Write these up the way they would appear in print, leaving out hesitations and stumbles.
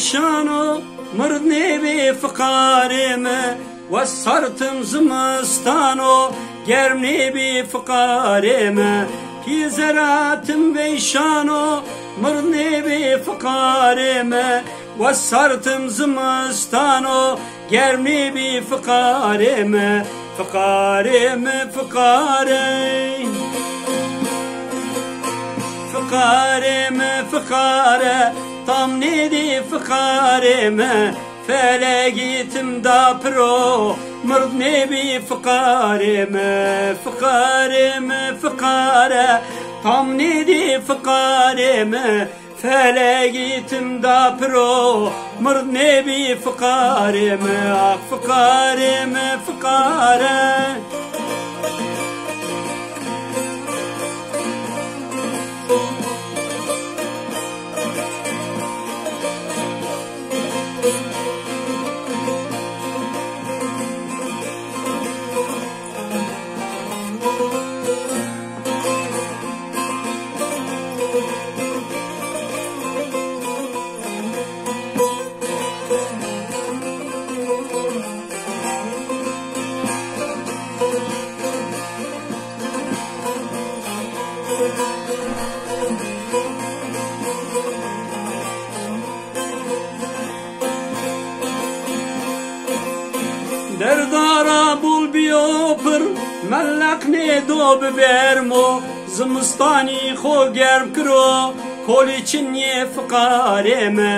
ويشانو مرضني بفقارمه وصرتم زمستانو گرمني بفقارمه في زراتم ويشانو مرضني بفقارمه وصرتم زمستانو گرمني بفقارمه فقارمه فقاري فقارمه فقاره tam nedi fıkareme felegitim da pro mırd nebi fıkareme fıkareme fıkare tam nedi fıkareme felegitim da pro mırd nebi fıkareme ah fıkareme fıkare دردارا بول بیوپر ملک ندو ببرمو زمستانی خو گرم کرو کولی چنی فقارمه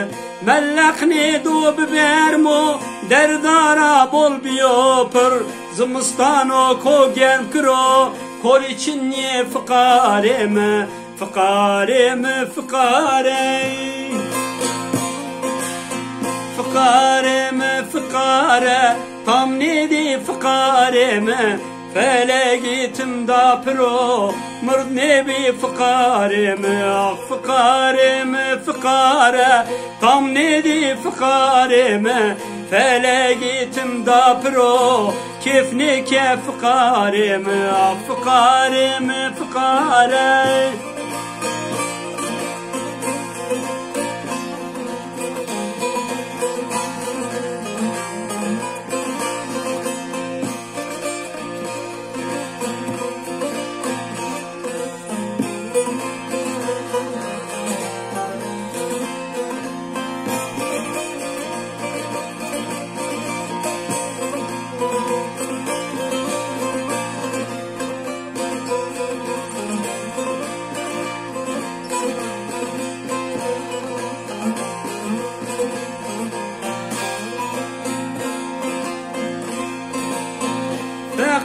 ملک ندو ببرمو دردارا بول بیوپر زمستانو خو گرم کرو کولی چنی فقارمه فقارمه فقاره فقارمه فقاره tam nedi fıkareme felegitim da pro mırd nebi fıkareme ah fıkareme fıkare tam nedi fıkareme felegitim da pro kefne ke fıkareme ah fıkareme fıkare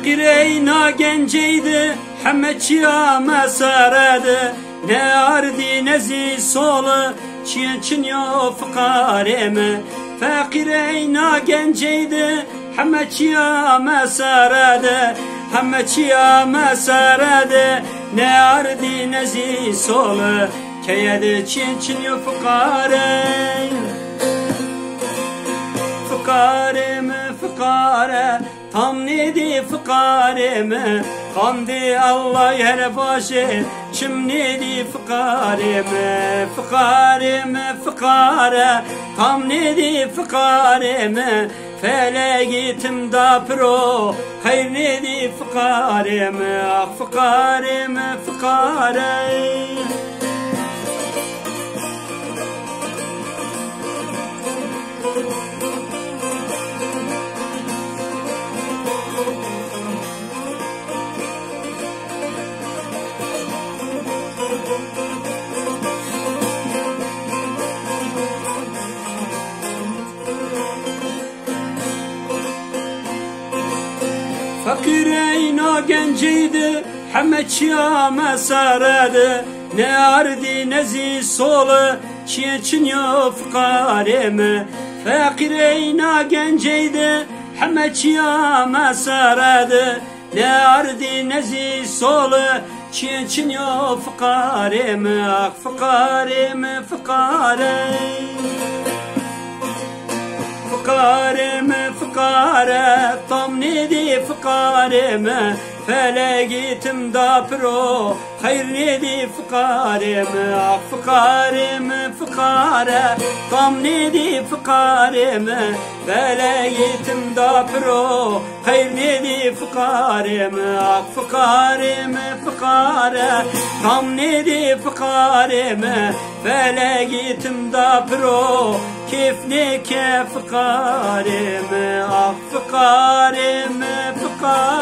Fakireyna genceydi Hameçiya mesarede ne ardi nezi solu çin yo fıkareme Fakireyna genceydi Hameçiya mesarede Hameçiya mesarede ne ardi nezi solu keyede çin yo fıkare Fıkareme fıkare tam nedi fıkareme kandi Allah yer başı çim nedi fıkareme fıkareme fıkare tam nedi fıkareme felegitim da pro hayır nedi fıkareme ah fıkareme fıkare Fakireyna genceydi Hameçiya mesarede ne ardi nezi solu çin yo fıkareme Fakireyna genceydi Hameçiya mesarede ne ardi nezi solu çin yo fıkareme ah fıkareme fıkare فقارم فقاره طم ندي فقارم felegitim da pro hayır nedi fıkarem ah fıkarem fıkare tam nedi fıkarem felegitim da pro hayır nedi fıkarem ah fıkarem fıkare tam nedi fıkarem felegitim da pro kif ne kef fıkarem ah fıkarem fıkare